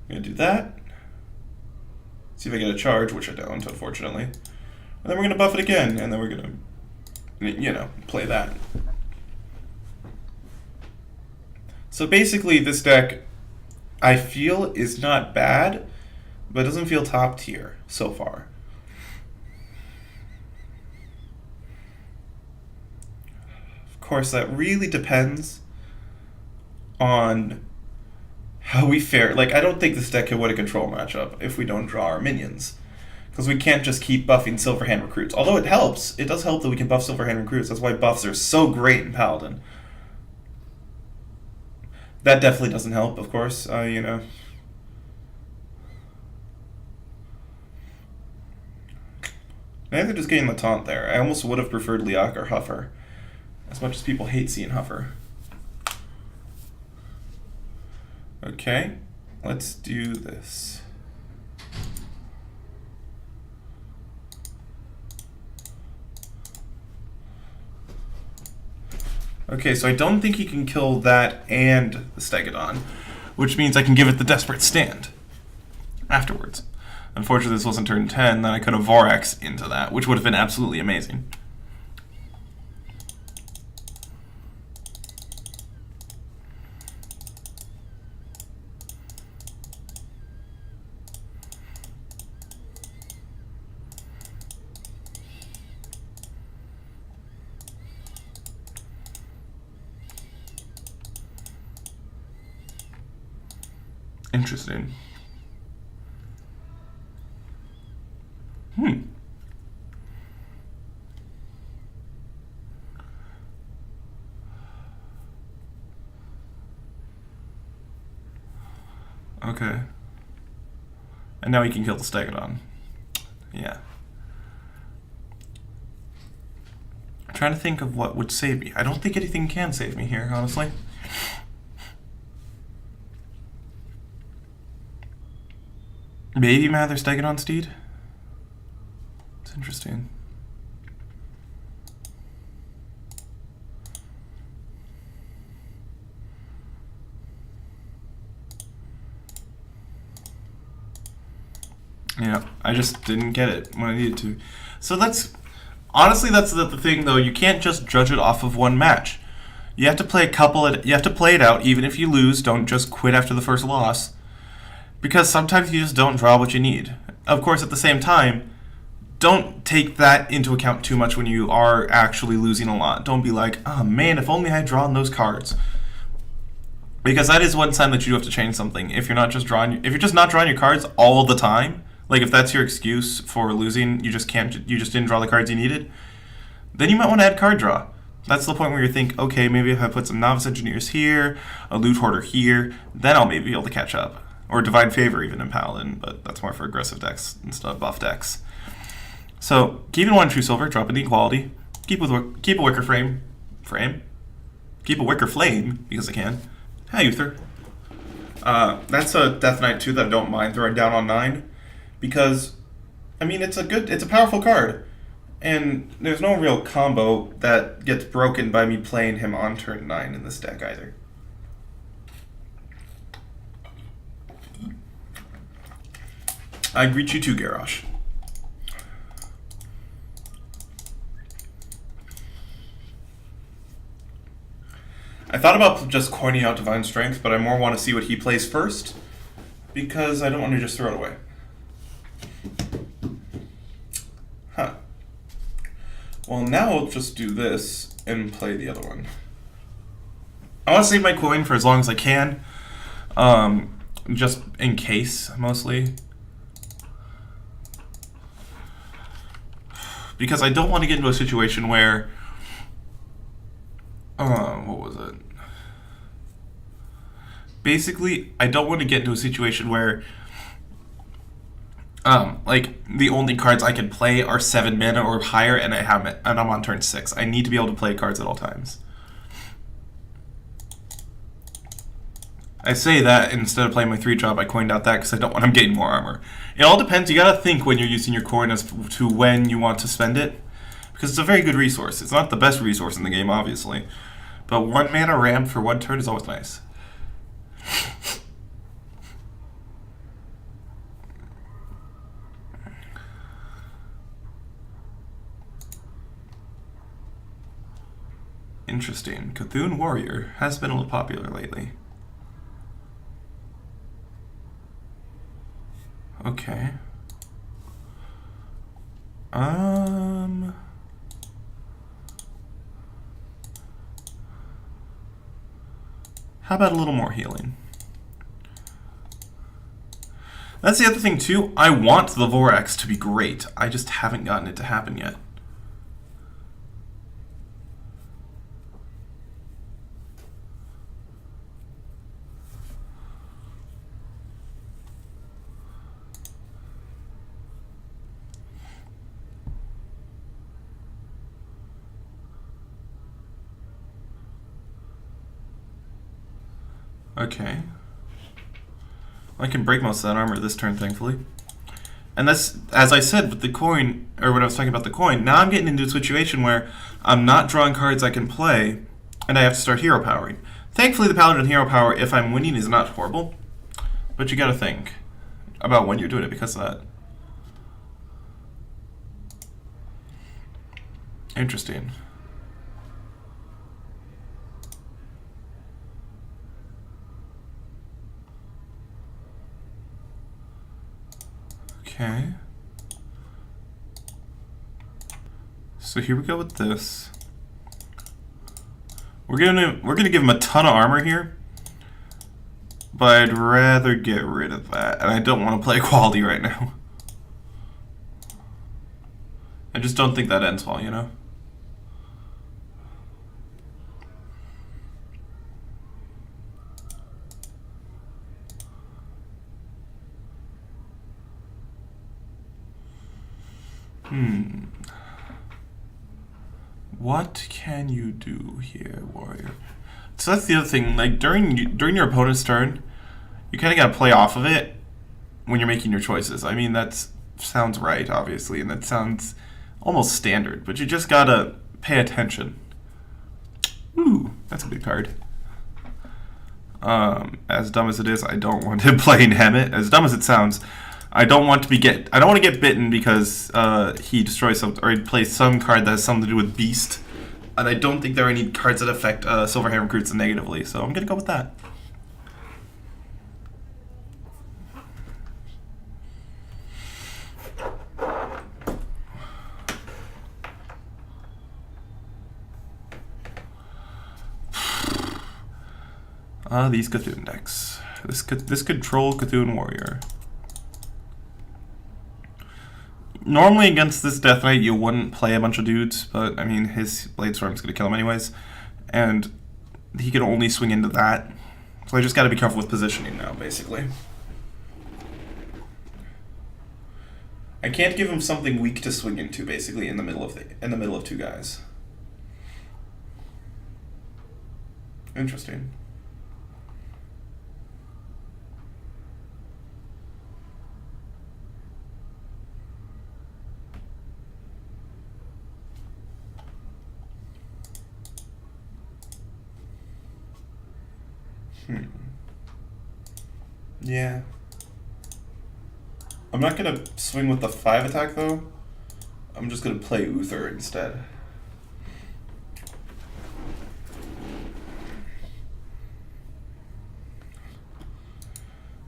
I'm gonna do that. See if I get a charge, which I don't, unfortunately. And then we're gonna buff it again, and then we're gonna, you know, play that. So basically, this deck, I feel, is not bad, but it doesn't feel top tier so far. Of course, that really depends on how we fare. Like, I don't think this deck can win a control matchup if we don't draw our minions. Because we can't just keep buffing Silverhand Recruits. Although it helps. It does help that we can buff Silverhand Recruits. That's why buffs are so great in Paladin. That definitely doesn't help, of course. You know. Maybe they're just getting the taunt there. I almost would have preferred Leok or Huffer. As much as people hate seeing Huffer. Okay, let's do this. Okay, so I don't think he can kill that and the Stegodon, which means I can give it the Desperate Stand afterwards. Unfortunately, this wasn't turn 10, then I could have Vorax into that, which would have been absolutely amazing. Interesting. Okay. And now he can kill the Stegodon. Yeah. I'm trying to think of what would save me. I don't think anything can save me here, honestly. Maybe Mather Stegodon Steed? It's interesting. Yeah, I just didn't get it when I needed to. So honestly, that's the thing though. You can't just judge it off of one match. You have to play you have to play it out, even if you lose. Don't just quit after the first loss. Because sometimes you just don't draw what you need. Of course, at the same time, don't take that into account too much when you are actually losing a lot. Don't be like, oh man, if only I had drawn those cards. Because that is one sign that you do have to change something. If you're just not drawing your cards all the time, like if that's your excuse for losing, you just didn't draw the cards you needed, then you might want to add card draw. That's the point where you think, okay, maybe if I put some Novice Engineers here, a Loot Hoarder here, then I'll maybe be able to catch up. Or Divine Favor even in Paladin, but that's more for aggressive decks instead of buff decks. So keep in 1 True Silver, drop in the equality, keep a Wicker Flame, keep a Wicker Flame because I can. Hi, Uther. That's a Death Knight too that I don't mind throwing down on 9, because I mean it's a powerful card, and there's no real combo that gets broken by me playing him on turn 9 in this deck either. I greet you too, Garrosh. I thought about just coining out Divine Strength, but I more want to see what he plays first, because I don't want to just throw it away. Huh. Well, now I'll just do this and play the other one. I want to save my coin for as long as I can, just in case, mostly. Because I don't want to get into a situation where, what was it? Basically, I don't want to get into a situation where, like the only cards I can play are 7 mana or higher, and I'm on turn 6. I need to be able to play cards at all times. I say that instead of playing my 3-drop, I coined out that because I don't want him getting more armor. It all depends. You gotta think when you're using your coin as to when you want to spend it, because it's a very good resource. It's not the best resource in the game, obviously, but 1 mana ramp for 1 turn is always nice. Interesting. Cthulhu Warrior has been a little popular lately. Okay. How about a little more healing? That's the other thing too. I want the Vorax to be great. I just haven't gotten it to happen yet. Okay. I can break most of that armor this turn, thankfully. And that's, as I said with the coin, or when I was talking about the coin, now I'm getting into a situation where I'm not drawing cards I can play, and I have to start hero powering. Thankfully, the Paladin hero power, if I'm winning, is not horrible. But you gotta think about when you're doing it because of that. Interesting. Okay. So here we go with this. We're gonna give him a ton of armor here, but I'd rather get rid of that, and I don't want to play quality right now. I just don't think that ends well, you know? What can you do here, warrior? So that's the other thing. Like during your opponent's turn, you kind of got to play off of it when you're making your choices. I mean, that sounds right, obviously, and that sounds almost standard. But you just gotta pay attention. Ooh, that's a big card. As dumb as it is, I don't want him playing Hemet. As dumb as it sounds, I don't want to get bitten because he destroys some, or he plays some card that has something to do with Beast, and I don't think there are any cards that affect Silverhand Recruits negatively. So I'm gonna go with that. These Cthulhu decks. This could troll Cthulhu Warrior. Normally against this Death Knight you wouldn't play a bunch of dudes, but I mean his Blade Storm's gonna kill him anyways, and he can only swing into that. So I just gotta be careful with positioning now, basically. I can't give him something weak to swing into, basically, in the middle of two guys. Interesting. Yeah. I'm not gonna swing with the 5 attack though. I'm just gonna play Uther instead.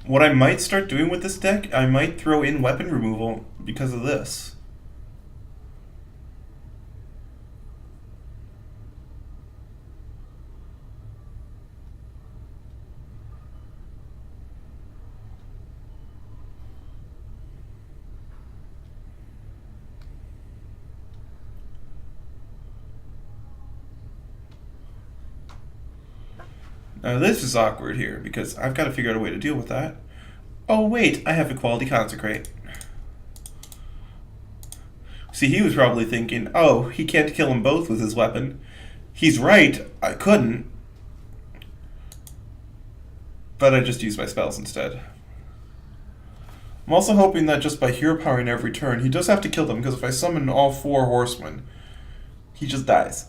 What I might start doing with this deck, I might throw in weapon removal because of this. Now this is awkward here, because I've got to figure out a way to deal with that. Oh wait, I have Equality Consecrate. See, he was probably thinking, oh, he can't kill them both with his weapon. He's right, I couldn't. but I just use my spells instead. I'm also hoping that just by hero powering every turn, he does have to kill them, because if I summon all 4 horsemen, he just dies.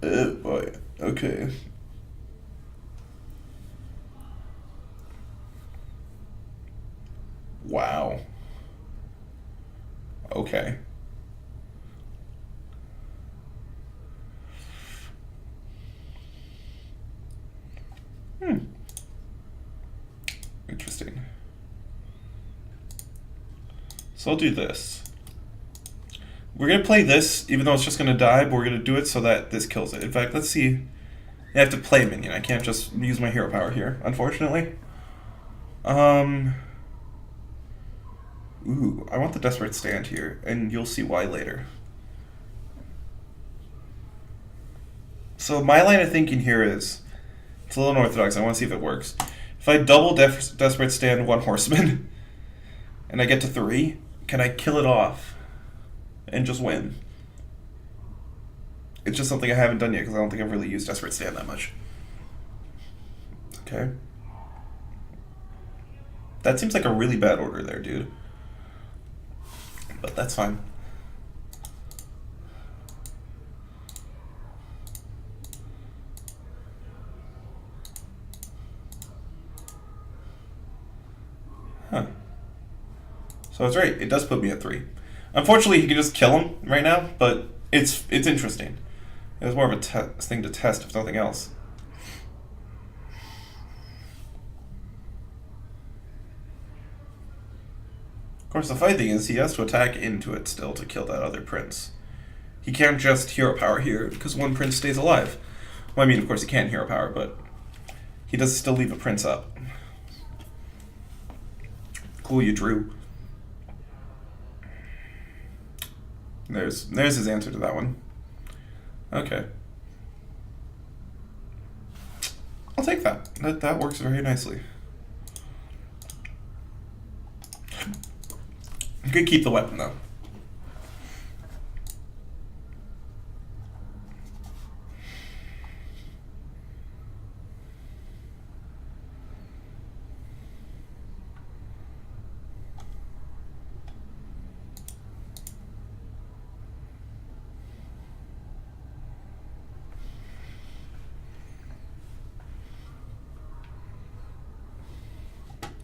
Boy. Okay. Wow. Okay. Interesting. So I'll do this. We're going to play this, even though it's just going to die, but we're going to do it so that this kills it. In fact, let's see. I have to play a minion. I can't just use my hero power here, unfortunately. Ooh, I want the Desperate Stand here, and you'll see why later. So my line of thinking here is, it's a little unorthodox, I want to see if it works. If I double Desperate Stand 1 horseman, and I get to 3, can I kill it off and just win? It's just something I haven't done yet, because I don't think I've really used Desperate Stand that much. Okay. That seems like a really bad order there, dude. But that's fine. Huh. So I was right. It does put me at 3. Unfortunately, he can just kill him right now, but it's interesting. It was more of a thing to test, if nothing else. Of course, the funny thing is he has to attack into it still to kill that other prince. He can't just hero power here, because 1 prince stays alive. Well, I mean, of course he can hero power, but he does still leave a prince up. Cool, you drew. There's his answer to that one. Okay. I'll take that. That works very nicely. You could keep the weapon, though.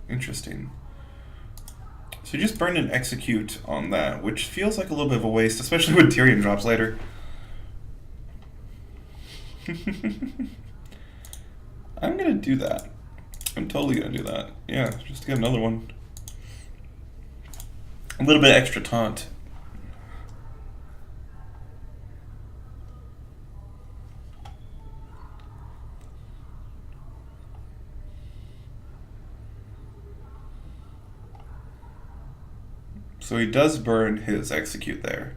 Interesting. So you just burn and execute on that, which feels like a little bit of a waste, especially when Tyrion drops later. I'm gonna do that. I'm totally gonna do that. Yeah, just to get another one. A little bit extra taunt. So he does burn his execute there.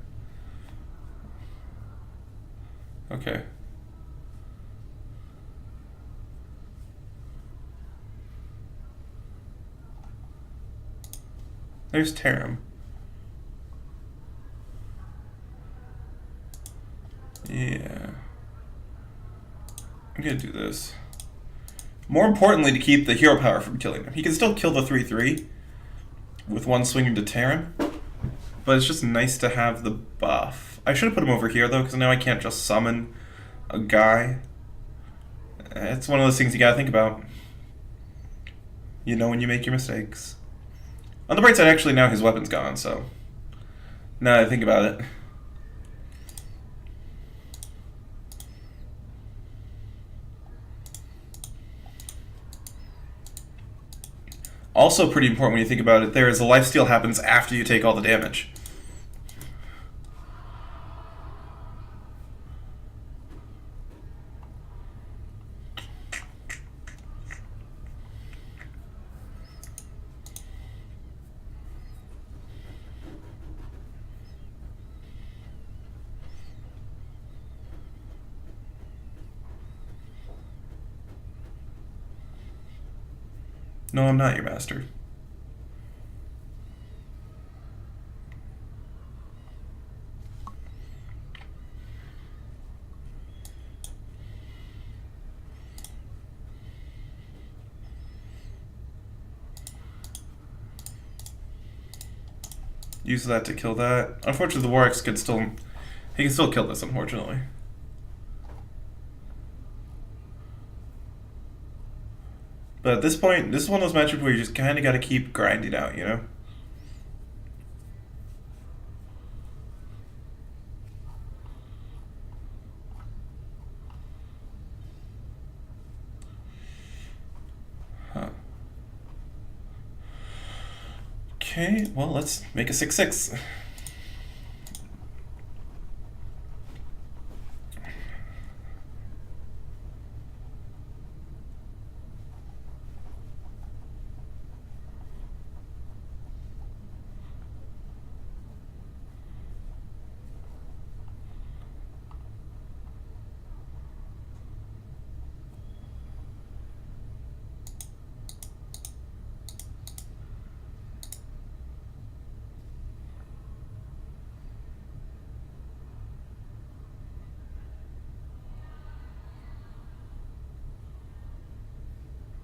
Okay. There's Tarim. Yeah. I'm gonna do this. More importantly, to keep the hero power from killing him. He can still kill the 3/3 with 1 swing into Tarim, but it's just nice to have the buff. I should have put him over here, though, because now I can't just summon a guy. It's one of those things you gotta think about. You know when you make your mistakes. On the bright side, actually, now his weapon's gone, so now that I think about it. Also pretty important when you think about it, there is a lifesteal happens after you take all the damage. No, I'm not your master. use that to kill that. Unfortunately, the Warx can still... He can still kill this, unfortunately. But at this point, this is one of those matchups where you just kind of got to keep grinding out, you know? Huh. Okay, well, let's make a 6/6.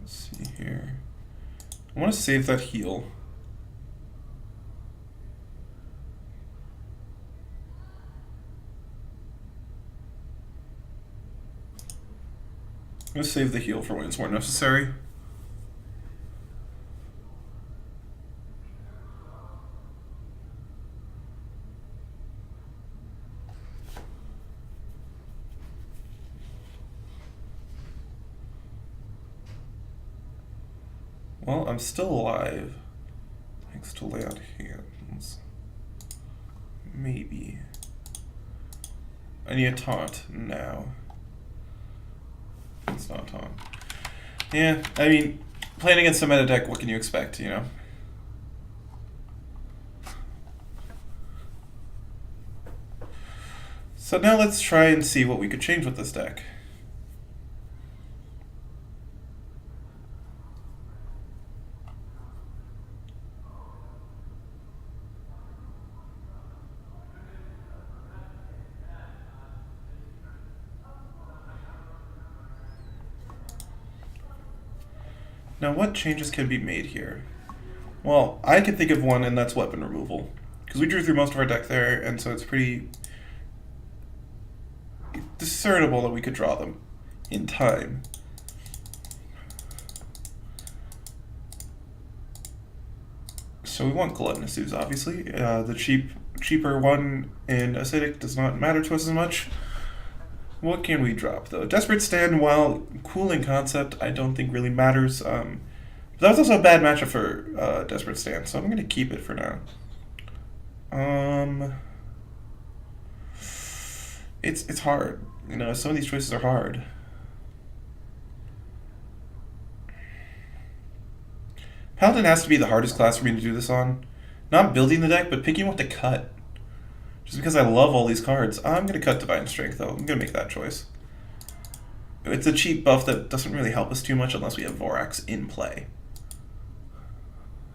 Let's see here. I want to save that heal. I'm going to save the heal for when it's more necessary. Well, I'm still alive. Thanks to lay out hands. Maybe. I need a taunt now. It's not a taunt. Yeah, I mean, playing against a meta deck, what can you expect, you know? So now let's try and see what we could change with this deck. Now, what changes can be made here? Well, I can think of one, and that's weapon removal. Because we drew through most of our deck there, and so it's pretty discernible that we could draw them in time. So we want Gluttonous Ooze, obviously. The cheaper one in Acidic does not matter to us as much. What can we drop, though? Desperate Stand, while cool in concept, I don't think really matters. But that was also a bad matchup for Desperate Stand, so I'm going to keep it for now. It's hard. You know, some of these choices are hard. Paladin has to be the hardest class for me to do this on. Not building the deck, but picking what to cut. Just because I love all these cards. I'm going to cut Divine Strength, though. I'm going to make that choice. It's a cheap buff that doesn't really help us too much unless we have Vorax in play.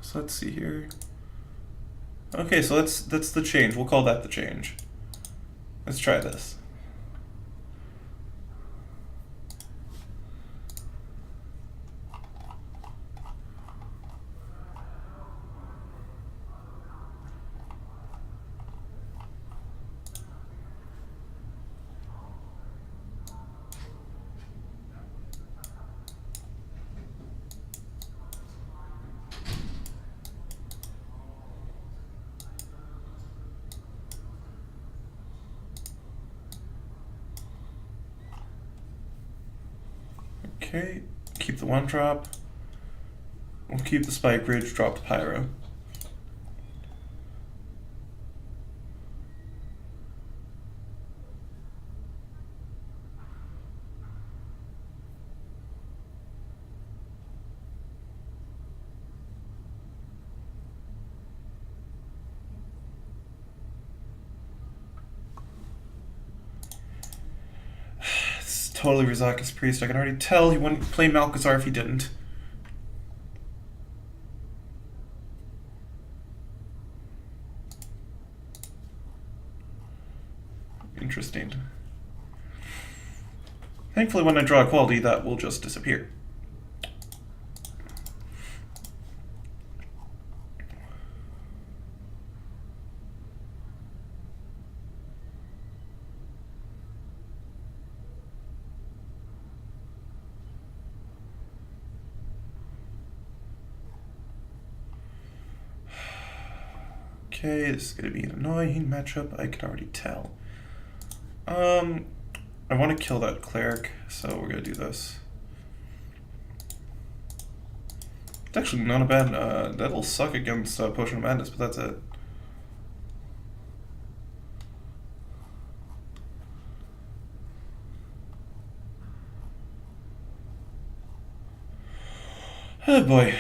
So let's see here. Okay, so that's the change. We'll call that the change. Let's try this. Okay, keep the 1-drop. We'll keep the Spike Bridge, drop the Pyro. Totally Rizaka's Priest. I can already tell he wouldn't play Malchezaar if he didn't. Interesting. Thankfully, when I draw a quality, that will just disappear. Okay, this is going to be an annoying matchup, I can already tell. I want to kill that cleric, so we're going to do this. It's actually not a bad, that'll suck against Potion of Madness, but that's it. Oh boy.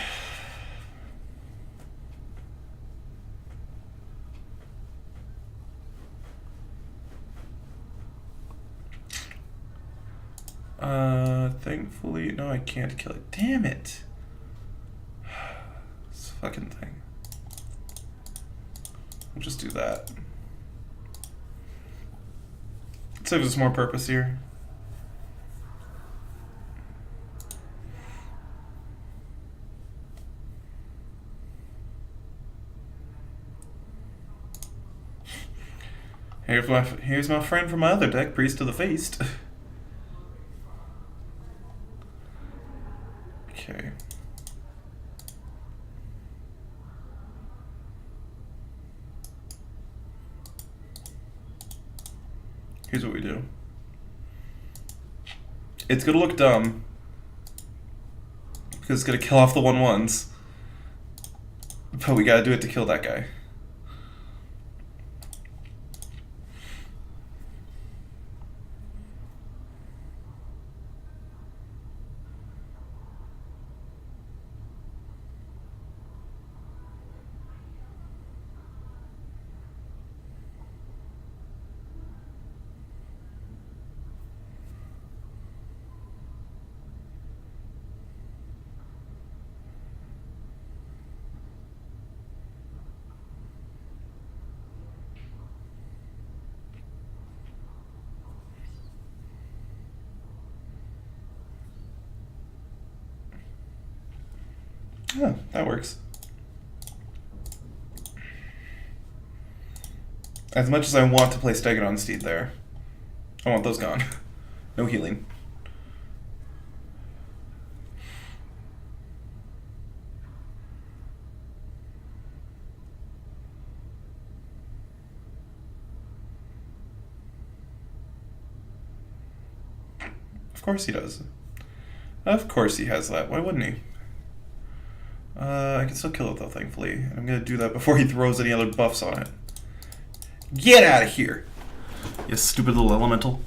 Thankfully, no, I can't kill it. Damn it. This fucking thing. I'll just do that. It saves us more purpose here. Here's my friend from my other deck, Priest of the Feast. Okay. Here's what we do. It's gonna look dumb, because it's gonna kill off the 1/1s. But we gotta do it to kill that guy. Yeah, that works. As much as I want to play Stegadon Steed there, I want those gone. No healing. Of course he does. Of course he has that. Why wouldn't he? I can still kill it though, thankfully. And I'm gonna do that before he throws any other buffs on it. Get out of here! You stupid little elemental.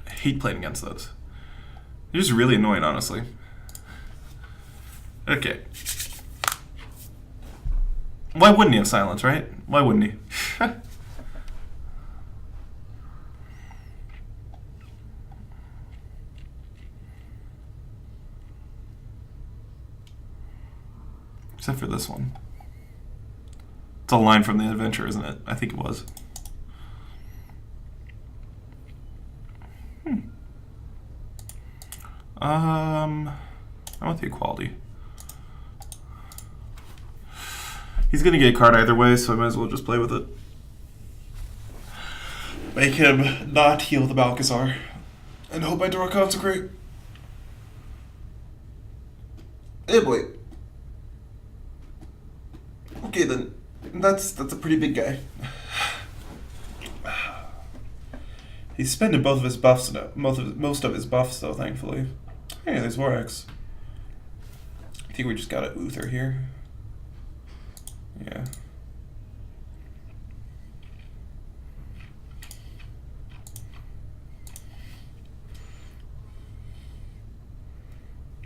I hate playing against those. They're just really annoying, honestly. Okay. Why wouldn't he have silence, right? Why wouldn't he? Except for this one. It's a line from the adventure, isn't it? I think it was. I want the equality. He's gonna get a card either way, so I might as well just play with it. Make him not heal the Balcazar. And hope I draw Consecrate. Hey boy. Okay then. That's a pretty big guy. He's spending both of his buffs now. Most of his buffs though, thankfully. Hey, there's Vorax. I think we just got a Uther here. Yeah.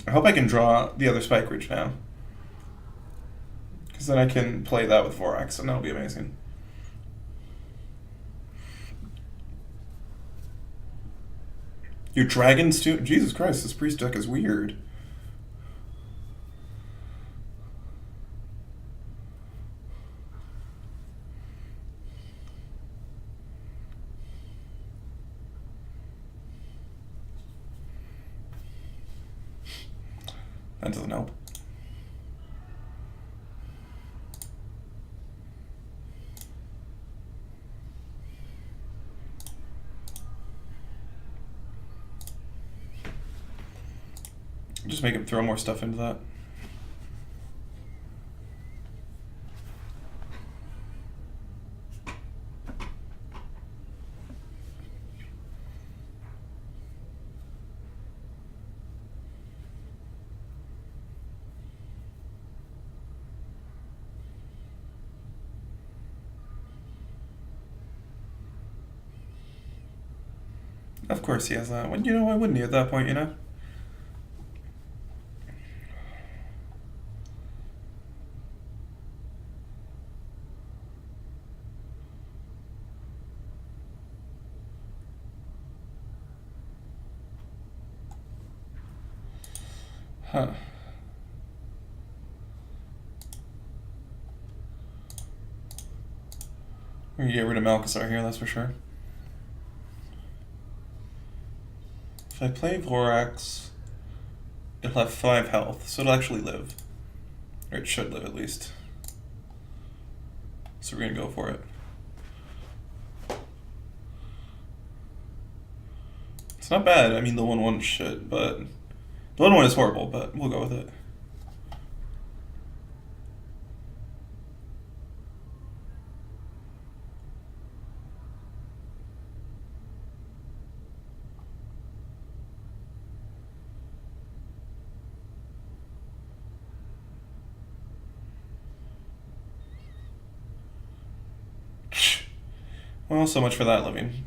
I hope I can draw the other Spike Ridge now. Because then I can play that with Vorax, and that'll be amazing. Your dragons too? Jesus Christ, this priest deck is weird. That doesn't help. Just make him throw more stuff into that. Of course he has that. Well, you know, why wouldn't he at that point, you know? Huh. We're gonna get rid of Malcasar here, that's for sure. If I play Vorax, it'll have 5 health, so it'll actually live. Or it should live, at least. So we're gonna go for it. It's not bad, I mean the 1/1 shit, but... The 1/1 is horrible, but we'll go with it. Well, so much for that living.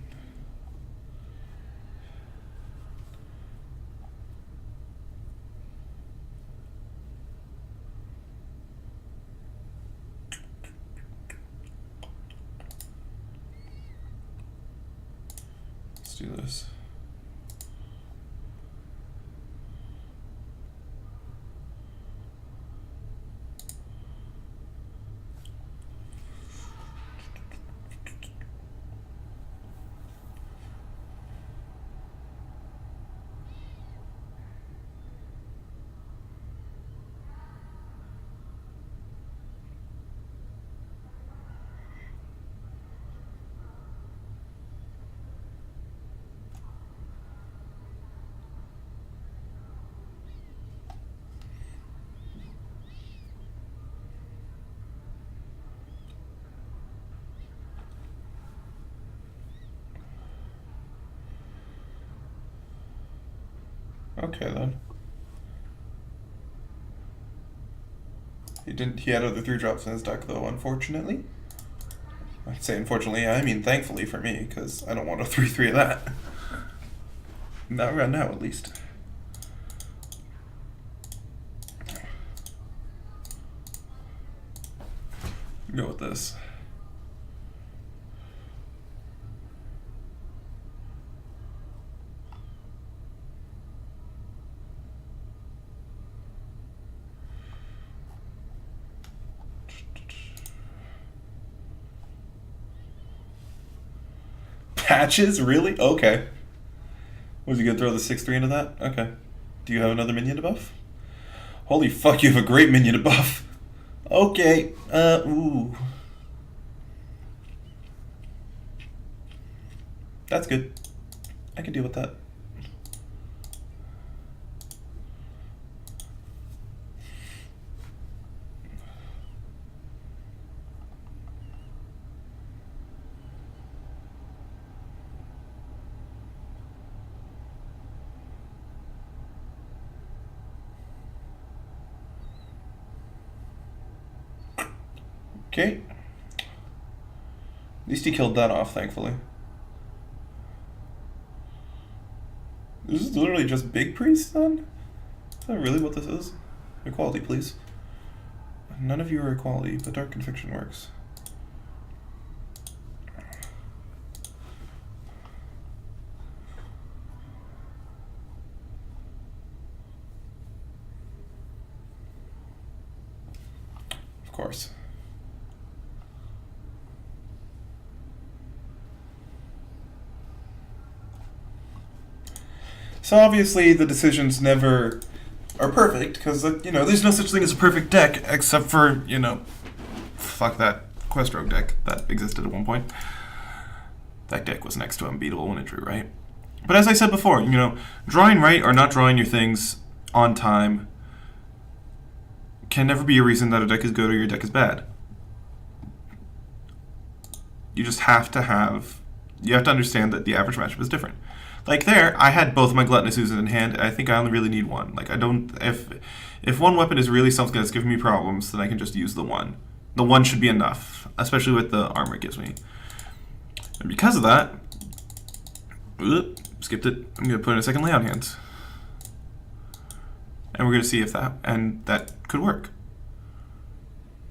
Let's do this. Okay then. He had other 3-drops in his deck though, unfortunately. I'd say unfortunately, I mean thankfully for me, because I don't want a 3/3 of that. Not right now, at least. Go with this. Patches? Really? Okay. Was he gonna throw the 6/3 into that? Okay. Do you have another minion to buff? Holy fuck, you have a great minion to buff. Okay. Ooh. That's good. I can deal with that. Okay. At least he killed that off, thankfully. This is literally just Big Priest, then? Is that really what this is? Equality, please. None of you are equality, but Dark Conviction works. Of course. So obviously the decisions never are perfect, because, you know, there's no such thing as a perfect deck, except for, you know, fuck that Quest Rogue deck that existed at one point. That deck was next to unbeatable when it drew right. But as I said before, you know, drawing right or not drawing your things on time can never be a reason that a deck is good or your deck is bad. You just have to understand that the average matchup is different. Like there, I had both my Gluttonous Oozes in hand, and I think I only really need one. Like, I don't... If one weapon is really something that's giving me problems, then I can just use the one. The one should be enough, especially with the armor it gives me. And because of that... skipped it. I'm going to put in a second layout hands. And we're going to see if that could work.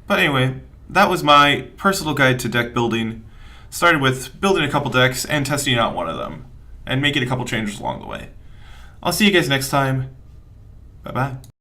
But anyway, that was my personal guide to deck building. Started with building a couple decks and testing out one of them, and making a couple changes along the way. I'll see you guys next time. Bye-bye.